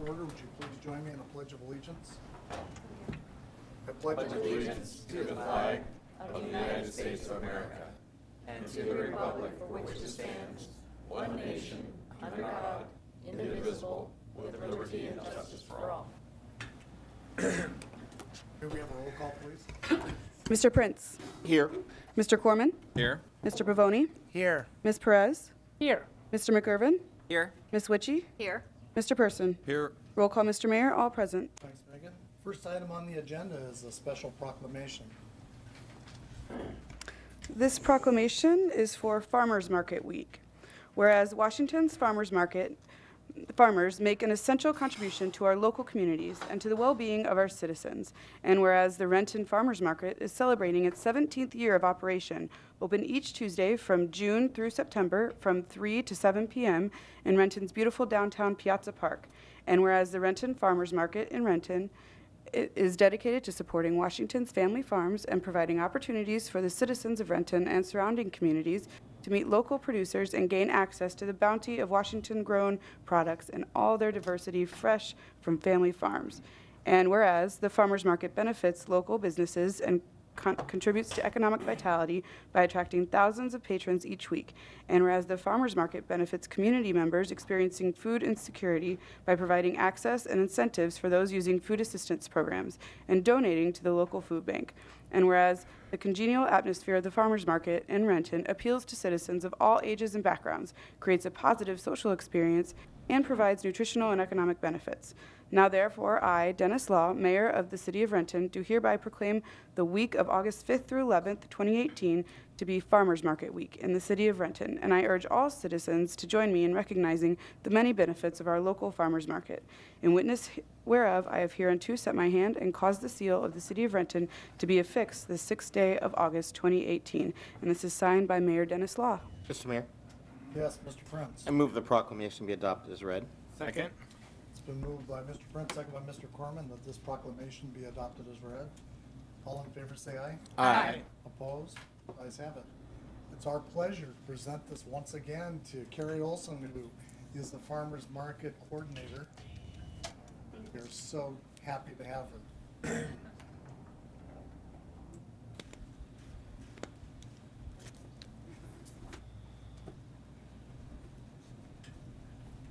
order. Would you please join me in a pledge of allegiance? I pledge allegiance to the flag of the United States of America and to the republic for which it stands, one nation, under God, indivisible, with liberty and justice for all. May we have a roll call, please? Mr. Prince. Here. Mr. Corman. Here. Mr. Pavoni. Here. Ms. Perez. Here. Mr. McIrvin. Here. Ms. Witchy. Here. Mr. Person. Here. Roll call, Mr. Mayor. All present. Thanks, Megan. First item on the agenda is a special proclamation. This proclamation is for Farmers Market Week. Whereas Washington's farmers make an essential contribution to our local communities and to the well-being of our citizens. And whereas the Renton Farmers Market is celebrating its 17th year of operation, open each Tuesday from June through September from 3 to 7 p.m. in Renton's beautiful downtown Piazza Park. And whereas the Renton Farmers Market in Renton is dedicated to supporting Washington's family farms and providing opportunities for the citizens of Renton and surrounding communities to meet local producers and gain access to the bounty of Washington-grown products and all their diversity fresh from family farms. And whereas the farmers market benefits local businesses and contributes to economic vitality by attracting thousands of patrons each week. And whereas the farmers market benefits community members experiencing food insecurity by providing access and incentives for those using food assistance programs and donating to the local food bank. And whereas the congenial atmosphere of the farmers market in Renton appeals to citizens of all ages and backgrounds, creates a positive social experience, and provides nutritional and economic benefits. Now therefore, I, Dennis Law, Mayor of the City of Renton, do hereby proclaim the week of August 5th through 11th, 2018, to be Farmers Market Week in the City of Renton, and I urge all citizens to join me in recognizing the many benefits of our local farmers market. In witness whereof, I have hereunto set my hand and caused the seal of the City of Renton to be affixed the 6th day of August, 2018, and this is signed by Mayor Dennis Law. Mr. Mayor, Yes, Mr. Prince. I move the proclamation be adopted as read. Second. It's been moved by Mr. Prince, second by Mr. Corman, that this proclamation be adopted as read. All in favor say aye. Aye. Opposed? Ayes have it. It's our pleasure to present this once again to Carrie Olson, who is the Farmers Market Coordinator. We're so happy to have her.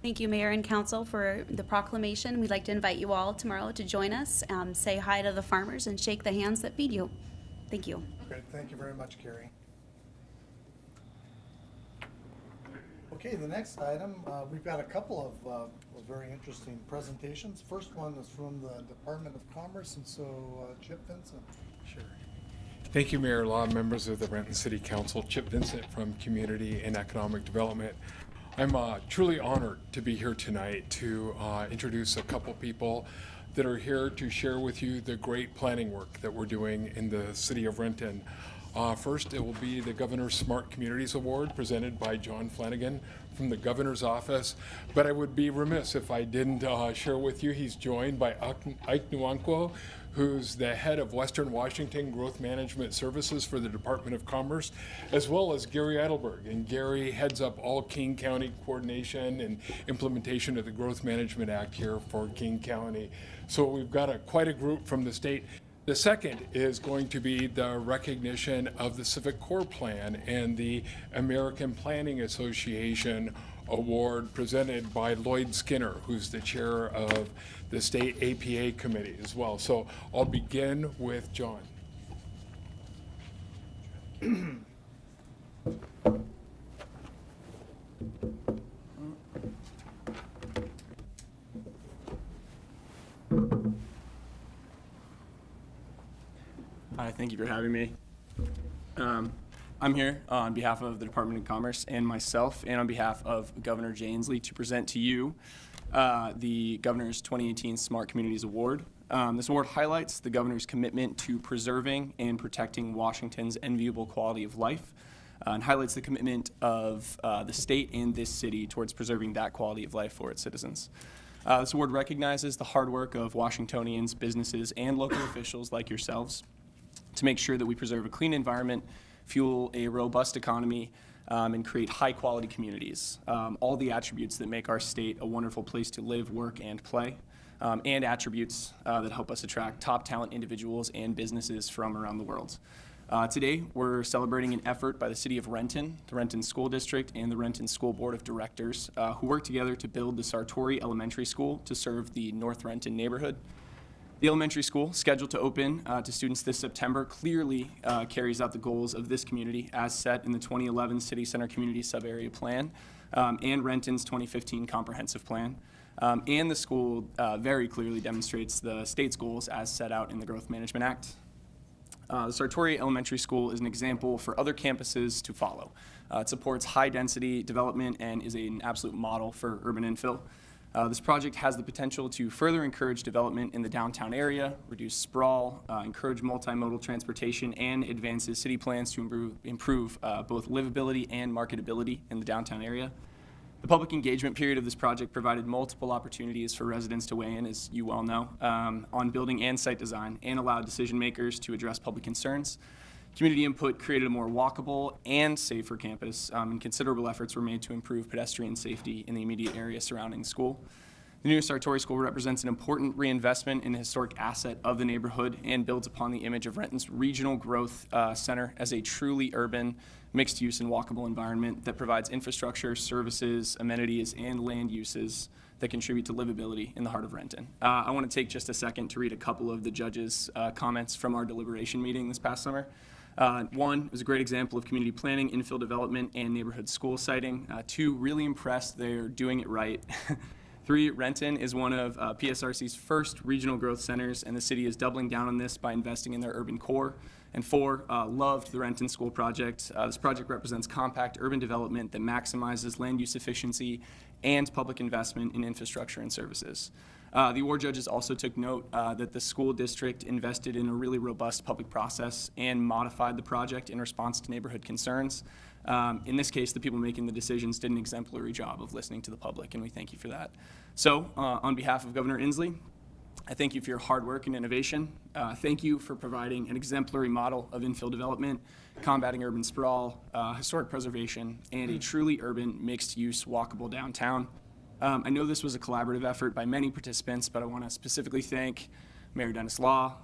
Thank you, Mayor and Council, for the proclamation. We'd like to invite you all tomorrow to join us, say hi to the farmers, and shake the hands that feed you. Thank you. Great, thank you very much, Carrie. Okay, the next item, we've got a couple of very interesting presentations. First one is from the Department of Commerce, and so Chip Vincent. Sure. Thank you, Mayor Law, members of the Renton City Council. Chip Vincent from Community and Economic Development. I'm truly honored to be here tonight to introduce a couple people that are here to share with you the great planning work that we're doing in the city of Renton. First, it will be the Governor's Smart Communities Award presented by John Flanagan from the Governor's Office. But I would be remiss if I didn't share with you, he's joined by Ike Nwankwo, who's the head of Western Washington Growth Management Services for the Department of Commerce, as well as Gary Adelberg. And Gary heads up all King County coordination and implementation of the Growth Management Act here for King County. So we've got quite a group from the state. The second is going to be the recognition of the Civic Core Plan and the American Planning Association Award presented by Lloyd Skinner, who's the chair of the state APA committee as well. So I'll begin with John. Hi, thank you for having me. I'm here on behalf of the Department of Commerce and myself, and on behalf of Governor Jay Inslee, to present to you the Governor's 2018 Smart Communities Award. This award highlights the Governor's commitment to preserving and protecting Washington's enviable quality of life, and highlights the commitment of the state and this city towards preserving that quality of life for its citizens. This award recognizes the hard work of Washingtonians, businesses, and local officials like yourselves to make sure that we preserve a clean environment, fuel a robust economy, and create high-quality communities. All the attributes that make our state a wonderful place to live, work, and play, and attributes that help us attract top talent individuals and businesses from around the world. Today, we're celebrating an effort by the City of Renton, the Renton School District, and the Renton School Board of Directors, who work together to build the Sartori Elementary School to serve the North Renton neighborhood. The elementary school, scheduled to open to students this September, clearly carries out the goals of this community as set in the 2011 City Center Community Subarea Plan and Renton's 2015 Comprehensive Plan. And the school very clearly demonstrates the state's goals as set out in the Growth Management Act. The Sartori Elementary School is an example for other campuses to follow. It supports high-density development and is an absolute model for urban infill. This project has the potential to further encourage development in the downtown area, reduce sprawl, encourage multimodal transportation, and advances city plans to improve both livability and marketability in the downtown area. The public engagement period of this project provided multiple opportunities for residents to weigh in, as you well know, on building and site design, and allowed decision makers to address public concerns. Community input created a more walkable and safer campus, and considerable efforts were made to improve pedestrian safety in the immediate area surrounding the school. The new Sartori School represents an important reinvestment in the historic asset of the neighborhood and builds upon the image of Renton's regional growth center as a truly urban, mixed-use and walkable environment that provides infrastructure, services, amenities, and land uses that contribute to livability in the heart of Renton. I want to take just a second to read a couple of the judges' comments from our deliberation meeting this past summer. One was a great example of community planning, infill development, and neighborhood school siting. Two, really impressed they're doing it right. Three, Renton is one of PSRC's first regional growth centers, and the city is doubling down on this by investing in their urban core. And four, loved the Renton School project. This project represents compact urban development that maximizes land use efficiency and public investment in infrastructure and services. The award judges also took note that the school district invested in a really robust public process and modified the project in response to neighborhood concerns. In this case, the people making the decisions did an exemplary job of listening to the public, and we thank you for that. So, on behalf of Governor Inslee, I thank you for your hard work and innovation. Thank you for providing an exemplary model of infill development, combating urban sprawl, historic preservation, and a truly urban, mixed-use, walkable downtown. I know this was a collaborative effort by many participants, but I want to specifically thank Mayor Dennis Law,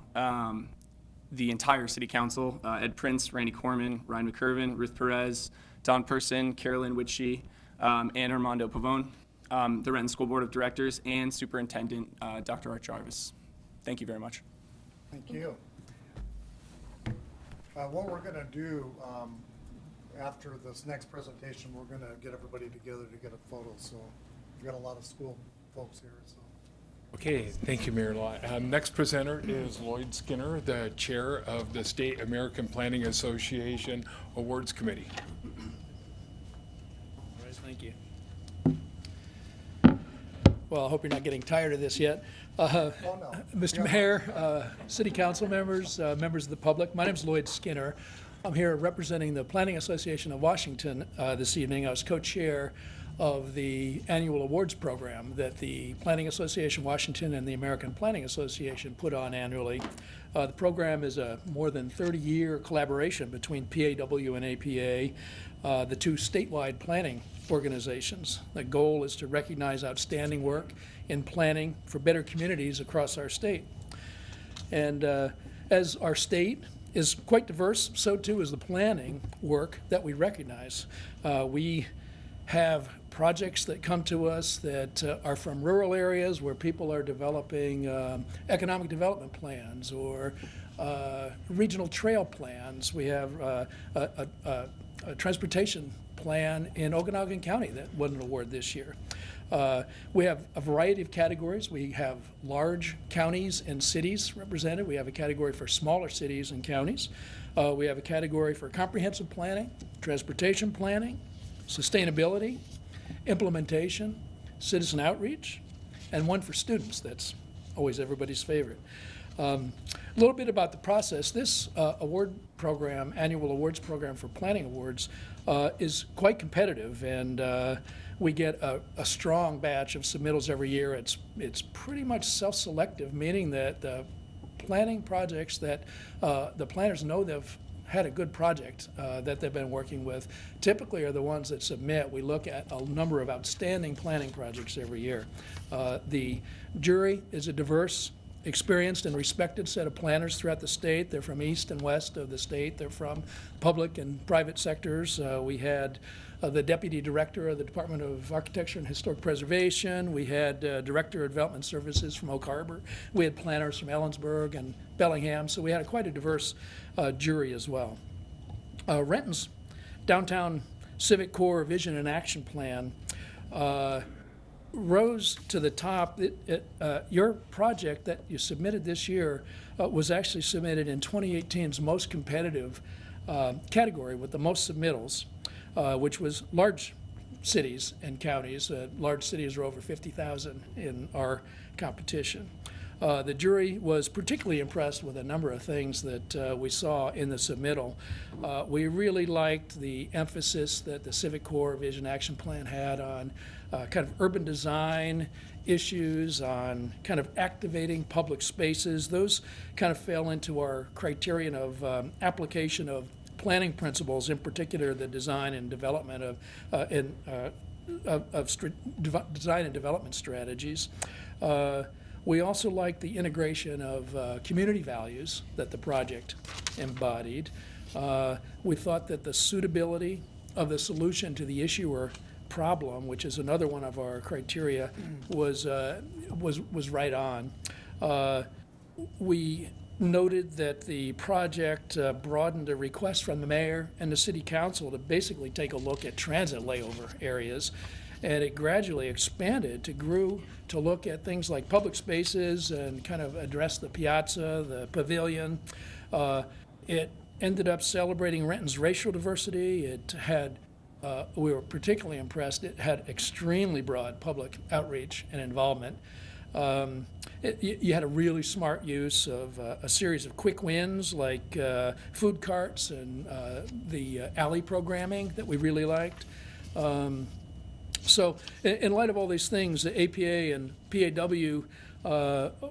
the entire City Council, Ed Prince, Randy Corman, Ryan McCurvin, Ruth Perez, Don Person, Carolyn Witchie, and Armando Pavone, the Renton School Board of Directors, and Superintendent Dr. Art Jarvis. Thank you very much. Thank you. What we're going to do after this next presentation, we're going to get everybody together to get a photo. So we've got a lot of school folks here. So. Okay, thank you, Mayor Law. Next presenter is Lloyd Skinner, the chair of the State American Planning Association Awards Committee. All right, thank you. Well, I hope you're not getting tired of this yet. No. Mr. Mayor, City Council members, members of the public, my name is Lloyd Skinner. I'm here representing the Planning Association of Washington this evening. I was co-chair of the annual awards program that the Planning Association Washington and the American Planning Association put on annually. The program is a more than 30-year collaboration between PAW and APA, the two statewide planning organizations. The goal is to recognize outstanding work in planning for better communities across our state. And as our state is quite diverse, so too is the planning work that we recognize. We have projects that come to us that are from rural areas where people are developing economic development plans or regional trail plans. We have a transportation plan in Okanogan County that won an award this year. We have a variety of categories. We have large counties and cities represented. We have a category for smaller cities and counties. We have a category for comprehensive planning, transportation planning, sustainability, implementation, citizen outreach, and one for students. That's always everybody's favorite. A little bit about the process. This award program, annual awards program for planning awards, is quite competitive, and we get a strong batch of submittals every year. It's pretty much self-selective, meaning that the planning projects that the planners know they've had a good project that they've been working with typically are the ones that submit. We look at a number of outstanding planning projects every year. The jury is a diverse, experienced and respected set of planners throughout the state. They're from east and west of the state. They're from public and private sectors. We had the Deputy Director of the Department of Architecture and Historic Preservation. We had Director of Development Services from Oak Harbor. We had planners from Ellensburg and Bellingham. So we had quite a diverse jury as well. Renton's Downtown Civic Core Vision and Action Plan rose to the top. Your project that you submitted this year was actually submitted in 2018's most competitive category with the most submittals, which was large cities and counties. Large cities are over 50,000 in our competition. The jury was particularly impressed with a number of things that we saw in the submittal. We really liked the emphasis that the Civic Core Vision Action Plan had on kind of urban design issues, on kind of activating public spaces. Those kind of fell into our criterion of application of planning principles, in particular the design and development design and development strategies. We also liked the integration of community values that the project embodied. We thought that the suitability of the solution to the issue or problem, which is another one of our criteria, was right on. We noted that the project broadened a request from the mayor and the city council to basically take a look at transit layover areas, and it gradually expanded to look at things like public spaces and kind of address the piazza, the pavilion. It ended up celebrating Renton's racial diversity. It had, we were particularly impressed, it had extremely broad public outreach and involvement. You had a really smart use of a series of quick wins like food carts and the alley programming that we really liked. So in light of all these things, the APA and PAW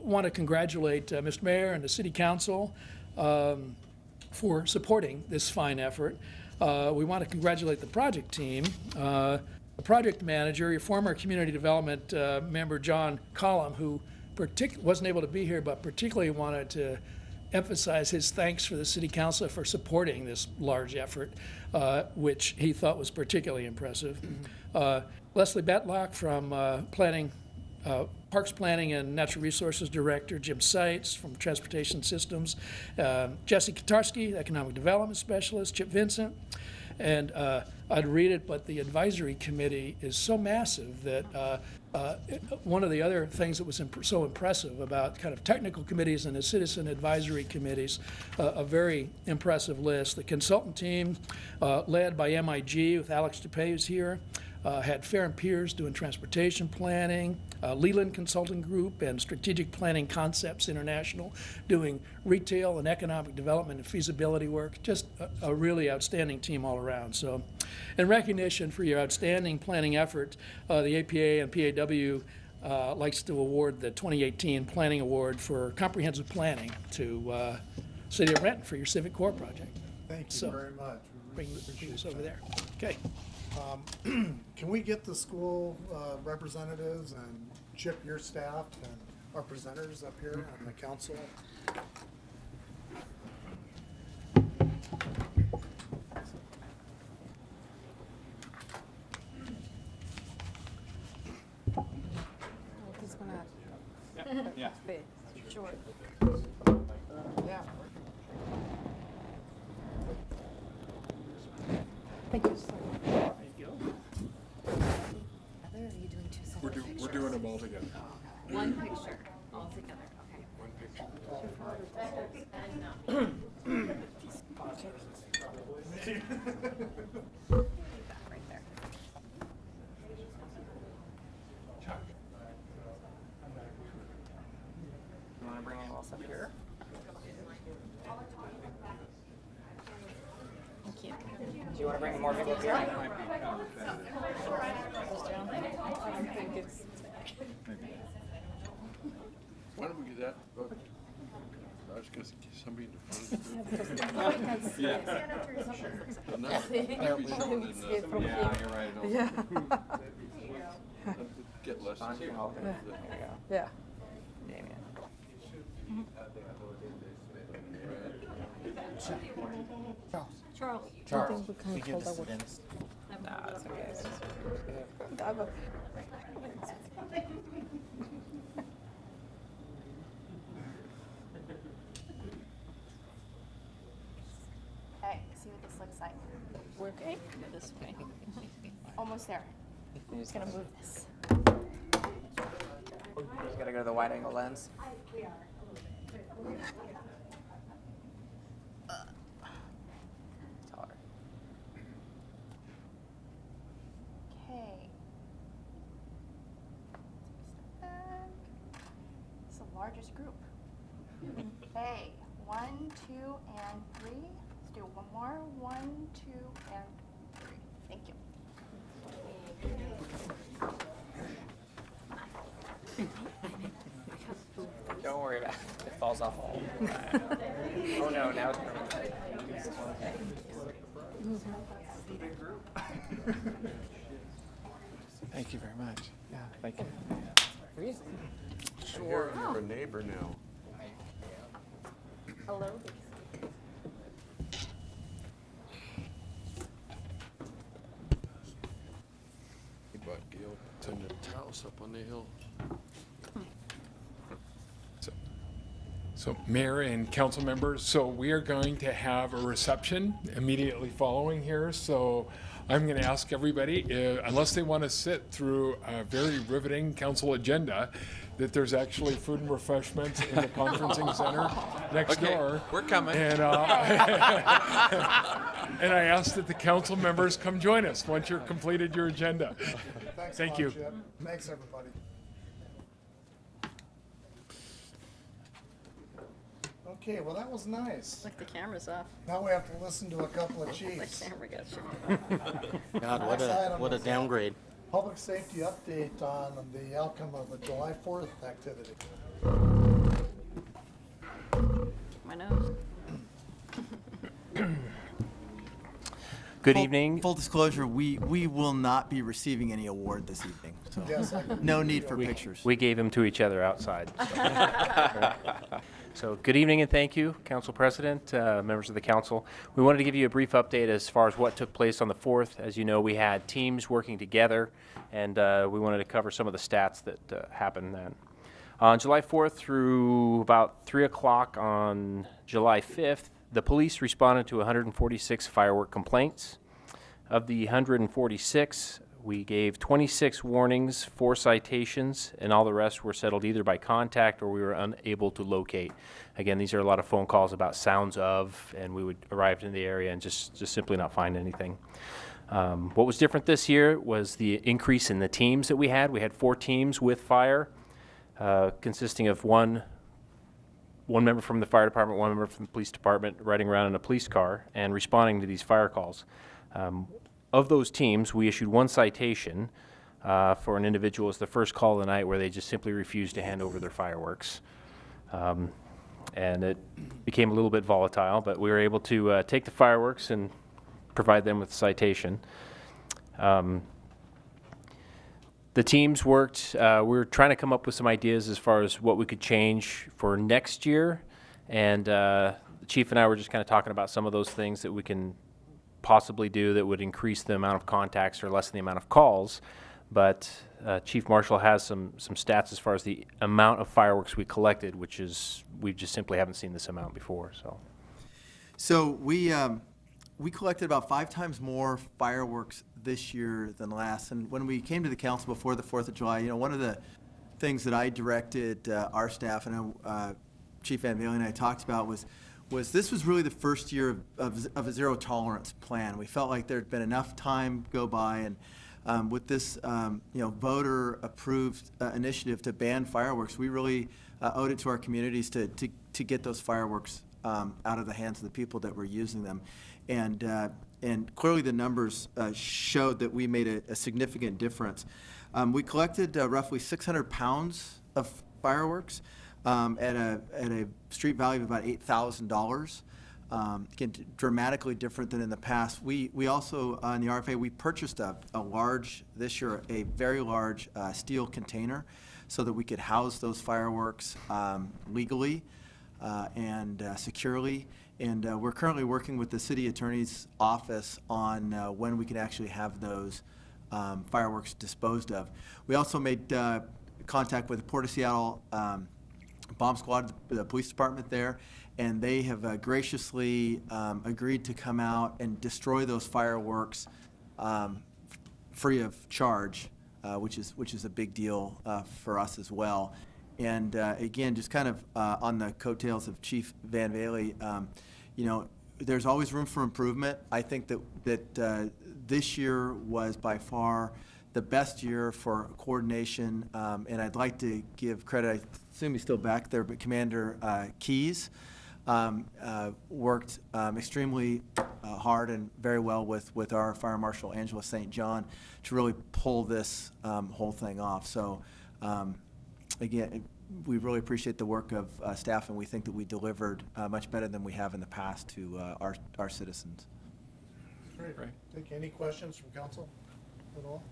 want to congratulate Mr. Mayor and the City Council for supporting this fine effort. We want to congratulate the project team. The project manager, your former community development member, John Collum, who wasn't able to be here, but particularly wanted to emphasize his thanks for the City Council for supporting this large effort, which he thought was particularly impressive. Leslie Betlock from Parks Planning and Natural Resources Director, Jim Seitz from Transportation Systems, Jesse Katarski, Economic Development Specialist, Chip Vincent. And I'd read it, but the advisory committee is so massive that one of the other things that was so impressive about kind of technical committees and the citizen advisory committees, a very impressive list. The consultant team, led by MIG with Alex DePay, who's here, had Farron Piers doing transportation planning, Leland Consulting Group and Strategic Planning Concepts International doing retail and economic development and feasibility work. Just a really outstanding team all around. So in recognition for your outstanding planning effort, the APA and PAW likes to award the 2018 Planning Award for Comprehensive Planning to City of Renton for your Civic Core project. Thank you So, very much. We Bring really appreciate this over that. there. Okay. Can we get the school representatives and Chip, your staff, and our presenters up here on the council? Yeah. Short. Yeah. Thank you. We're doing them all together. One picture, all together, okay. One picture. Right there. You want to bring it all up here? Thank you. Do you want to bring more people up here? I don't think it's. Why don't we do that? I was gonna say, somebody in the front. Yeah, you're right. Yeah. Get less. Yeah. Charles. Charles, we give this to Dennis. Okay, see what this looks like. We're okay? This way. Almost there. I'm just gonna move this. Just gotta go to the wide angle lens. Taller. Okay. It's the largest group. Okay, 1, 2, and 3. Let's do one more. 1, 2, and 3. Thank you. Don't worry about it. It falls off all. Oh no, now it's permanent. Thank you very much. Yeah, thank you. Sure. You're a neighbor now. Hello. Hey, bud, Gail, send the house up on the hill. So Mayor and council members, so we are going to have a reception immediately following here. So I'm going to ask everybody, unless they want to sit through a very riveting council agenda, that there's actually food and refreshments in the conferencing center next door. We're coming. And, and I ask that the council members come join us once you're completed your agenda. Thanks a Thank lot, you. Chip. Thanks, everybody. Okay, well, that was nice. Look, the camera's off. Now we have to listen to a couple of The chiefs. camera got you. God, Next item what a is downgrade. Public safety update on the outcome of the July 4th activity. My nose. Good evening. Full disclosure, we will not be receiving any award this evening, so Yes, no need for pictures. We gave them to each other outside. So good evening and thank you, Council President, members of the council. We wanted to give you a brief update as far as what took place on the 4th. As you know, we had teams working together, and we wanted to cover some of the stats that happened then. On July 4th through about 3 o'clock on July 5th, the police responded to 146 firework complaints. Of the 146, we gave 26 warnings, 4 citations, and all the rest were settled either by contact or we were unable to locate. Again, these are a lot of phone calls about sounds of, and we would arrive in the area and just simply not find anything. What was different this year was the increase in the teams that we had. We had 4 teams with fire, consisting of one member from the fire department, one member from the police department, riding around in a police car and responding to these fire calls. Of those teams, we issued 1 citation for an individual. It's the first call of the night where they just simply refused to hand over their fireworks. And it became a little bit volatile, but we were able to take the fireworks and provide them with a citation. The teams worked. We were trying to come up with some ideas as far as what we could change for next year. And the chief and I were just kind of talking about some of those things that we can possibly do that would increase the amount of contacts or lessen the amount of calls. But Chief Marshall has some stats as far as the amount of fireworks we collected, which is, we just simply haven't seen this amount before. So we collected about 5 times more fireworks this year than last. And when we came to the council before the 4th of July, one of the things that I directed our staff and Chief Van Bailey and I talked about was this was really the first year of a zero tolerance plan. We felt like there'd been enough time go by, and with this voter approved initiative to ban fireworks, we really owed it to our communities to get those fireworks out of the hands of the people that were using them. And clearly the numbers showed that we made a significant difference. We collected roughly 600 pounds of fireworks. at a street value of about $8,000. Again, dramatically different than in the past. We also, in the RFA, we purchased this year, a very large steel container so that we could house those fireworks legally and securely. And we're currently working with the city attorney's office on when we can actually have those fireworks disposed of. We also made contact with the Port of Seattle Bomb Squad, the police department there, and they have graciously agreed to come out and destroy those fireworks free of charge, which is a big deal for us as well. And again, just kind of on the coattails of Chief Van Valey, there's always room for improvement. I think that this year was by far the best year for coordination, and I'd like to give credit, I assume he's still back there, but Commander Keys worked extremely hard and very well with our Fire Marshal Angela St. John to really pull this whole thing off. So again, we really appreciate the work of staff, and we think that we delivered much better than we have in the past to our citizens. Great. Take any questions from council at all?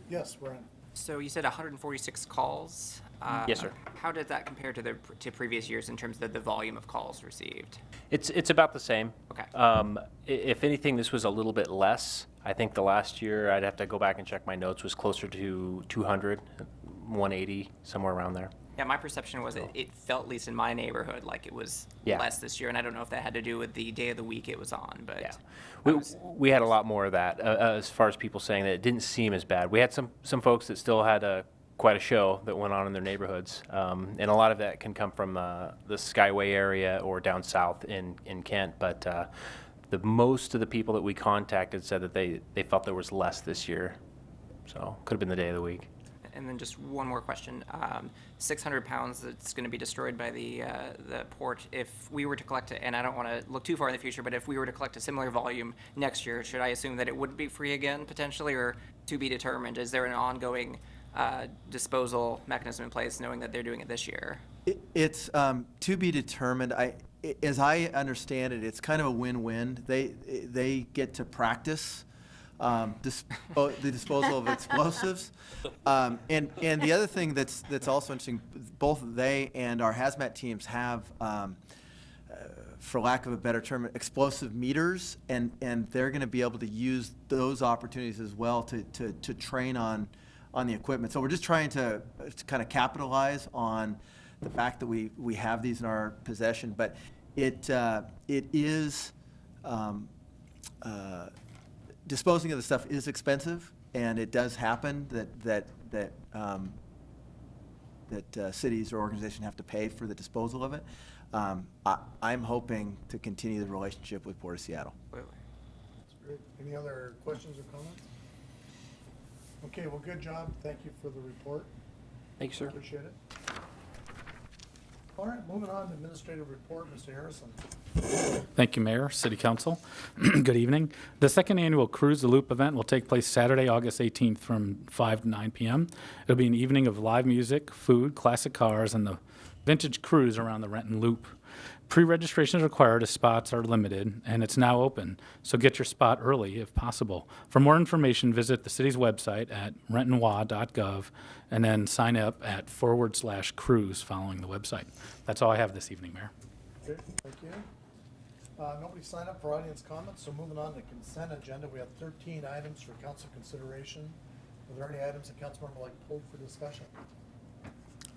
Yes, Brian. So you said 146 calls. Yes, sir. How did that compare to previous years in terms of the volume of calls received? It's about the same. Okay. If anything, this was a little bit less. I think the last year, I'd have to go back and check my notes, was closer to 200, 180, somewhere around there. Yeah, my perception was it felt, at least in my neighborhood, like it was less this year, and I don't know if that had to do with the day of the week it was on, but yeah. We had a lot more of that as far as people saying that it didn't seem as bad. We had some folks that still had quite a show that went on in their neighborhoods, and a lot of that can come from the Skyway area or down south in Kent, but the most of the people that we contacted said that they felt there was less this year, so could have been the day of the week. And then just one more question. 600 pounds that's going to be destroyed by the port. If we were to collect it, and I don't want to look too far in the future, but if we were to collect a similar volume next year, should I assume that it would be free again potentially, or to be determined? Is there an ongoing disposal mechanism in place, knowing that they're doing it this year? It's to be determined. As I understand it, it's kind of a win-win. They get to practice the disposal of explosives. And the other thing that's also interesting, both they and our hazmat teams have, for lack of a better term, explosive meters, and they're going to be able to use those opportunities as well to train on the equipment. So we're just trying to kind of capitalize on the fact that we have these in our possession, but it is disposing of the stuff is expensive, and it does happen that cities or organizations have to pay for the disposal of it. I'm hoping to continue the relationship with Port of Seattle. That's great. Any other questions or comments? Okay, well, good job. Thank you for the report. Thank you, sir. Appreciate it. All right, moving on to administrative report, Mr. Harrison. Thank you, Mayor, City Council. Good evening. The second annual Cruise the Loop event will take place Saturday, August 18th from 5 to 9 p.m. It'll be an evening of live music, food, classic cars, and the vintage cruise around the Renton Loop. Pre-registration is required as spots are limited, and it's now open, so get your spot early if possible. For more information, visit the city's website at rentonwa.gov and then sign up at /cruise following the website. That's all I have this evening, Mayor. Okay, thank you. Nobody signed up for audience comments, so moving on to consent agenda, we have 13 items for council consideration. Are there any items that council member like pulled for discussion?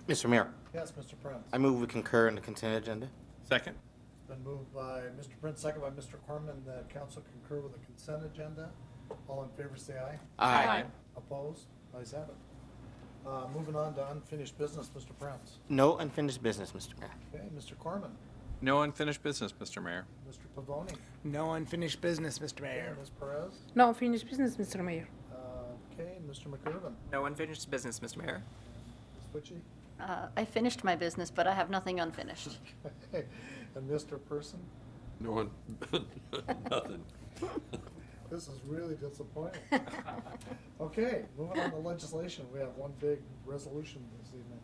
Mr. Mayor, Yes, Mr. Prince. I move we concur in the consent agenda. Second. It's been moved by Mr. Prince, second by Mr. Corman, that council concur with the consent agenda. All in favor say aye. Aye. Opposed? Ayes have it. Moving on to unfinished business, Mr. Prince. No unfinished business, Mr. Mayor. Okay, Mr. Corman. No unfinished business, Mr. Mayor. Mr. Pavoni. No unfinished business, Mr. Mayor. Ms. Perez. No unfinished business, Mr. Mayor. Okay, Mr. McIrvin. No unfinished business, Mr. Mayor. Ms. Witchy. I finished my business, but I have nothing unfinished. Okay, and Mr. Person. No one, nothing. This is really disappointing. Okay, moving on to legislation. We have one big resolution this evening.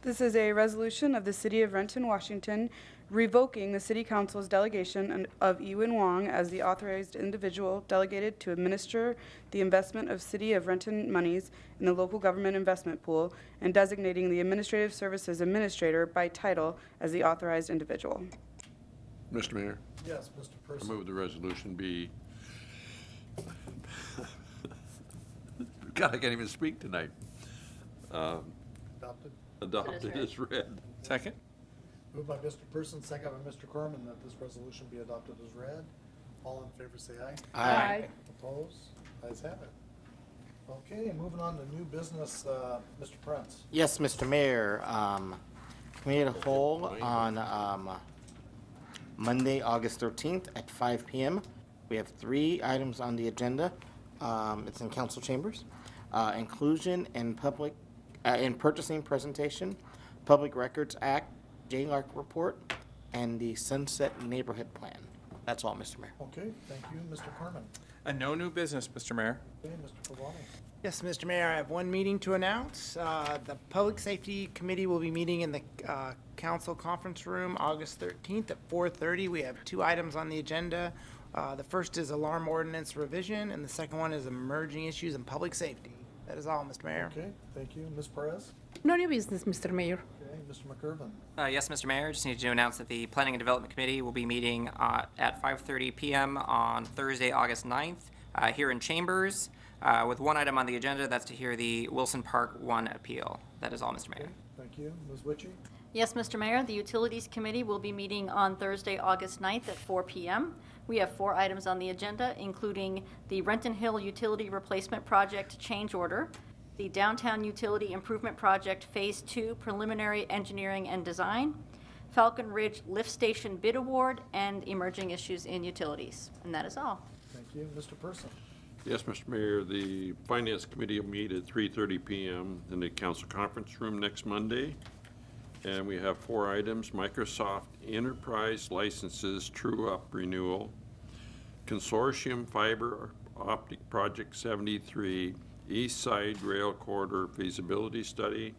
This is a resolution of the City of Renton, Washington, revoking the City Council's delegation of Ewan Wong as the authorized individual delegated to administer the investment of City of Renton monies in the local government investment pool and designating the Administrative Services Administrator by title as the authorized individual. Mr. Mayor, Yes, Mr. I Person. move the resolution be, God, I can't even speak tonight. Adopted. Adopted as read. Second? Moved by Mr. Person, second by Mr. Corman, that this resolution be adopted as read. All in favor, say aye. Aye. Opposed? Ayes have it. Okay, moving on to new business, Mr. Prince. Yes, Mr. Mayor, committee of the whole on Monday, August 13th at 5 p.m. We have 3 items on the agenda. It's in council chambers. Inclusion in public, in purchasing presentation, Public Records Act, JLARC report, and the Sunset Neighborhood Plan. That's all, Mr. Mayor. Okay, thank you. Mr. Corman. No new business, Mr. Mayor. Okay, Mr. Pavoni. Yes, Mr. Mayor, I have one meeting to announce. The Public Safety Committee will be meeting in the council conference room August 13th at 4:30. We have 2 items on the agenda. The first is alarm ordinance revision, and the second one is emerging issues in public safety. That is all, Mr. Mayor. Okay, thank you. Ms. Perez. No new business, Mr. Mayor. Okay, Mr. McIrvin. Yes, Mr. Mayor, just need to announce that the Planning and Development Committee will be meeting at 5:30 p.m. on Thursday, August 9th, here in Chambers, with one item on the agenda, that's to hear the Wilson Park 1 appeal. That is all, Mr. Mayor. Okay, thank you. Ms. Witchy. Yes, Mr. Mayor, the Utilities Committee will be meeting on Thursday, August 9th at 4 p.m. We have 4 items on the agenda, including the Renton Hill Utility Replacement Project change order, the Downtown Utility Improvement Project Phase 2 preliminary engineering and design, Falcon Ridge Lift Station bid award, and emerging issues in utilities. And that is all. Thank you. Mr. Person. Yes, Mr. Mayor, the Finance Committee will meet at 3:30 p.m. in the council conference room next Monday. And we have 4 items: Microsoft Enterprise licenses true-up renewal, Consortium Fiber Optic Project 73, East Side Rail Corridor feasibility study,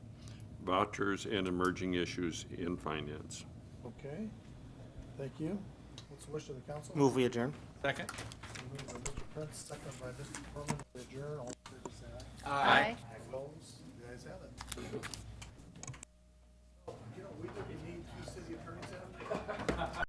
vouchers, and emerging issues in finance. Okay, thank you. What's the wish of the council? Move we adjourn. Second? Moved by Mr. Prince, second by Mr. Corman, to adjourn. All in